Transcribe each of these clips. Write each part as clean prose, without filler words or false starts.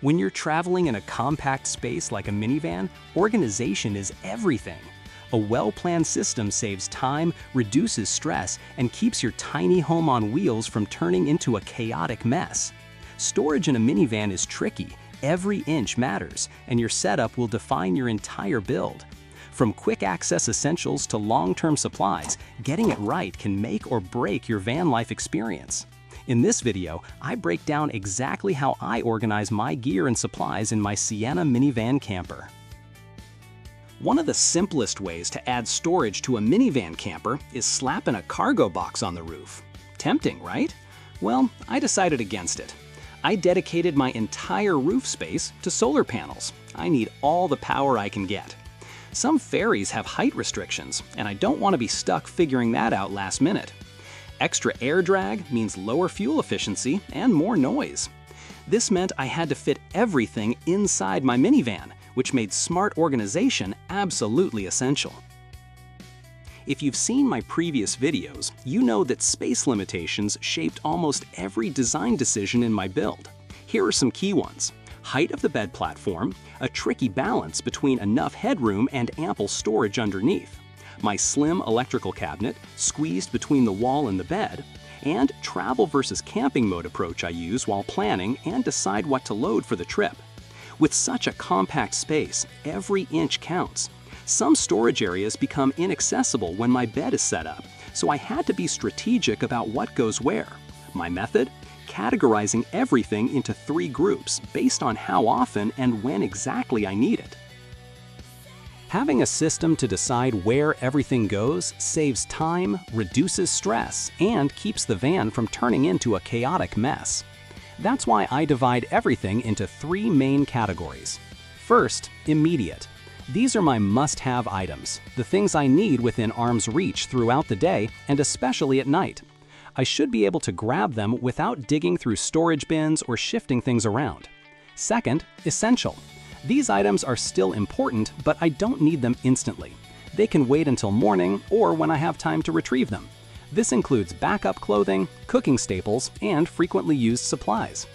When you're traveling in a compact space like a minivan, organization is everything. A well-planned system saves time, reduces stress, and keeps your tiny home on wheels from turning into a chaotic mess. Storage in a minivan is tricky. Every inch matters, and your setup will define your entire build. From quick access essentials to long-term supplies, getting it right can make or break your van life experience. In this video, I break down exactly how I organize my gear and supplies in my Sienna minivan camper. One of the simplest ways to add storage to a minivan camper is slapping a cargo box on the roof. Tempting, right? Well, I decided against it. I dedicated my entire roof space to solar panels. I need all the power I can get. Some ferries have height restrictions, and I don't want to be stuck figuring that out last minute. Extra air drag means lower fuel efficiency and more noise. This meant I had to fit everything inside my minivan, which made smart organization absolutely essential. If you've seen my previous videos, you know that space limitations shaped almost every design decision in my build. Here are some key ones. Height of the bed platform, a tricky balance between enough headroom and ample storage underneath, my slim electrical cabinet squeezed between the wall and the bed, and travel versus camping mode approach I use while planning and decide what to load for the trip. With such a compact space, every inch counts. Some storage areas become inaccessible when my bed is set up, so I had to be strategic about what goes where. My method? Categorizing everything into 3 groups based on how often and when exactly I need it. Having a system to decide where everything goes saves time, reduces stress, and keeps the van from turning into a chaotic mess. That's why I divide everything into 3 main categories. First, immediate. These are my must-have items, the things I need within arm's reach throughout the day and especially at night. I should be able to grab them without digging through storage bins or shifting things around. Second, essential. These items are still important, but I don't need them instantly. They can wait until morning or when I have time to retrieve them. This includes backup clothing, cooking staples, and frequently used supplies.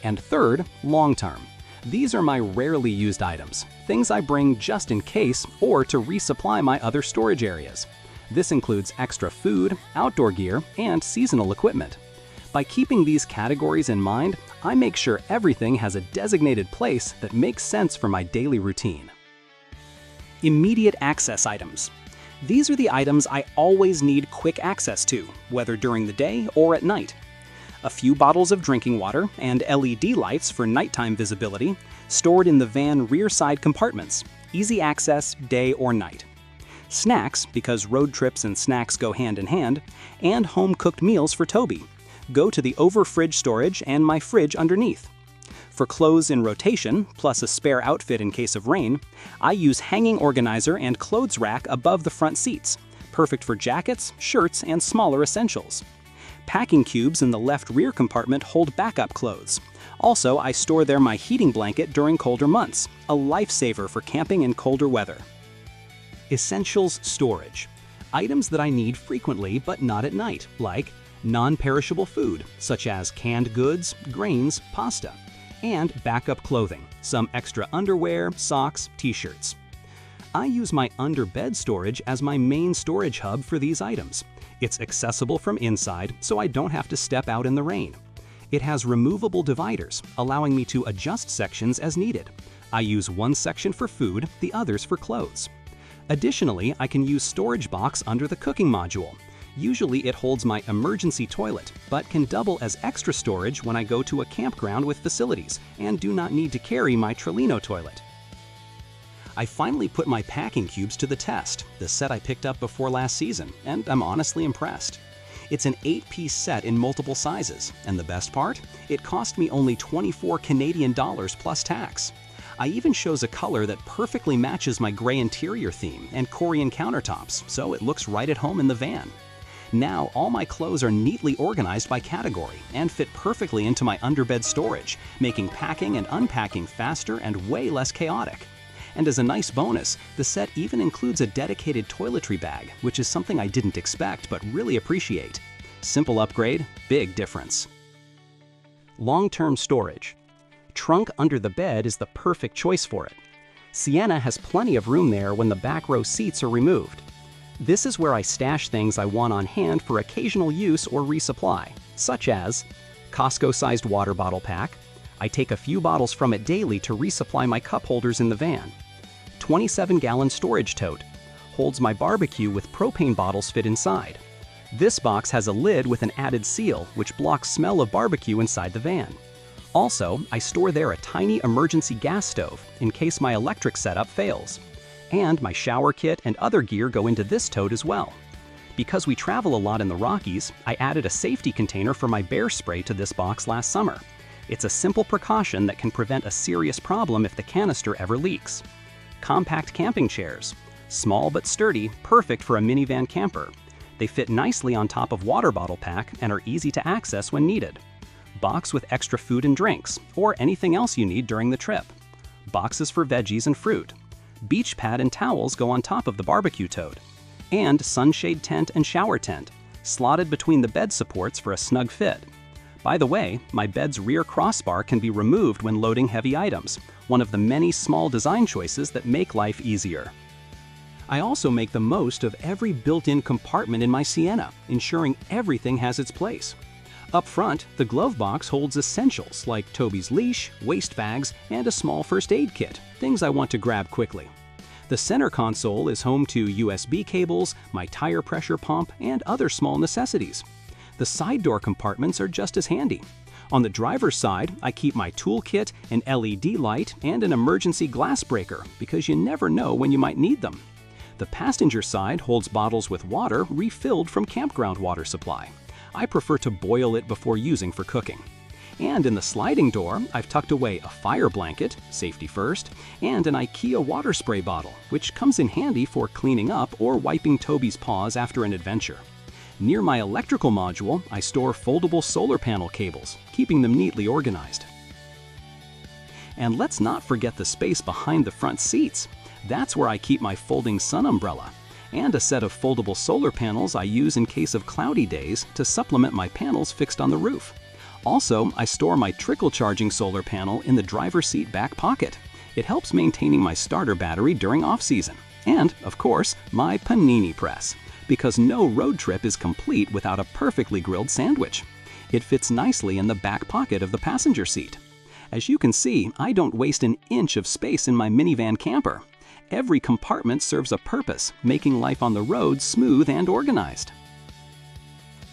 And third, long-term. These are my rarely used items, things I bring just in case or to resupply my other storage areas. This includes extra food, outdoor gear, and seasonal equipment. By keeping these categories in mind, I make sure everything has a designated place that makes sense for my daily routine. Immediate access items. These are the items I always need quick access to, whether during the day or at night. A few bottles of drinking water and LED lights for nighttime visibility, stored in the van rear side compartments, easy access day or night. Snacks, because road trips and snacks go hand in hand, and home-cooked meals for Toby. Go to the over-fridge storage and my fridge underneath. For clothes in rotation, plus a spare outfit in case of rain, I use hanging organizer and clothes rack above the front seats, perfect for jackets, shirts, and smaller essentials. Packing cubes in the left rear compartment hold backup clothes. Also, I store there my heating blanket during colder months, a lifesaver for camping in colder weather. Essentials storage. Items that I need frequently but not at night, like non-perishable food, such as canned goods, grains, pasta, and backup clothing, some extra underwear, socks, t-shirts. I use my under-bed storage as my main storage hub for these items. It's accessible from inside, so I don't have to step out in the rain. It has removable dividers, allowing me to adjust sections as needed. I use one section for food, the others for clothes. Additionally, I can use storage box under the cooking module. Usually it holds my emergency toilet, but can double as extra storage when I go to a campground with facilities and do not need to carry my Trelino toilet. I finally put my packing cubes to the test, the set I picked up before last season, and I'm honestly impressed. It's an 8-piece set in multiple sizes, and the best part? It cost me only 24 Canadian dollars plus tax. I even chose a color that perfectly matches my gray interior theme and Korean countertops, so it looks right at home in the van. Now, all my clothes are neatly organized by category and fit perfectly into my underbed storage, making packing and unpacking faster and way less chaotic. And as a nice bonus, the set even includes a dedicated toiletry bag, which is something I didn't expect but really appreciate. Simple upgrade, big difference. Long-term storage. trunk under the bed is the perfect choice for it. Sienna has plenty of room there when the back row seats are removed. This is where I stash things I want on hand for occasional use or resupply, such as Costco-sized water bottle pack. I take a few bottles from it daily to resupply my cup holders in the van. 27-gallon storage tote. Holds my barbecue with propane bottles fit inside. This box has a lid with an added seal which blocks smell of barbecue inside the van. Also, I store there a tiny emergency gas stove in case my electric setup fails. And my shower kit and other gear go into this tote as well. Because we travel a lot in the Rockies, I added a safety container for my bear spray to this box last summer. It's a simple precaution that can prevent a serious problem if the canister ever leaks. Compact camping chairs. Small but sturdy, perfect for a minivan camper. They fit nicely on top of water bottle pack and are easy to access when needed. Box with extra food and drinks, or anything else you need during the trip. Boxes for veggies and fruit. Beach pad and towels go on top of the barbecue tote. And sunshade tent and shower tent, slotted between the bed supports for a snug fit. By the way, my bed's rear crossbar can be removed when loading heavy items, one of the many small design choices that make life easier. I also make the most of every built-in compartment in my Sienna, ensuring everything has its place. Up front, the glove box holds essentials like Toby's leash, waist bags, and a small first aid kit, things I want to grab quickly. The center console is home to USB cables, my tire pressure pump, and other small necessities. The side door compartments are just as handy. On the driver's side, I keep my toolkit, an LED light, and an emergency glass breaker because you never know when you might need them. The passenger side holds bottles with water refilled from campground water supply. I prefer to boil it before using for cooking. And in the sliding door, I've tucked away a fire blanket, safety first, and an IKEA water spray bottle, which comes in handy for cleaning up or wiping Toby's paws after an adventure. Near my electrical module, I store foldable solar panel cables, keeping them neatly organized. And let's not forget the space behind the front seats. That's where I keep my folding sun umbrella, and a set of foldable solar panels I use in case of cloudy days to supplement my panels fixed on the roof. Also, I store my trickle charging solar panel in the driver's seat back pocket. It helps maintaining my starter battery during off-season. And, of course, my panini press, because no road trip is complete without a perfectly grilled sandwich. It fits nicely in the back pocket of the passenger seat. As you can see, I don't waste an inch of space in my minivan camper. Every compartment serves a purpose, making life on the road smooth and organized.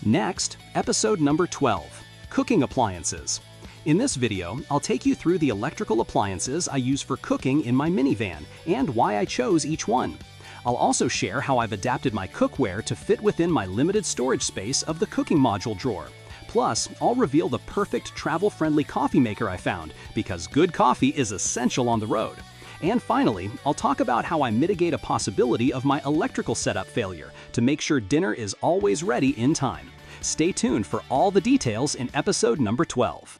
Next, episode number 12, Cooking Appliances. In this video, I'll take you through the electrical appliances I use for cooking in my minivan and why I chose each one. I'll also share how I've adapted my cookware to fit within my limited storage space of the cooking module drawer. Plus, I'll reveal the perfect travel-friendly coffee maker I found, because good coffee is essential on the road. And finally, I'll talk about how I mitigate a possibility of my electrical setup failure to make sure dinner is always ready in time. Stay tuned for all the details in episode number 12.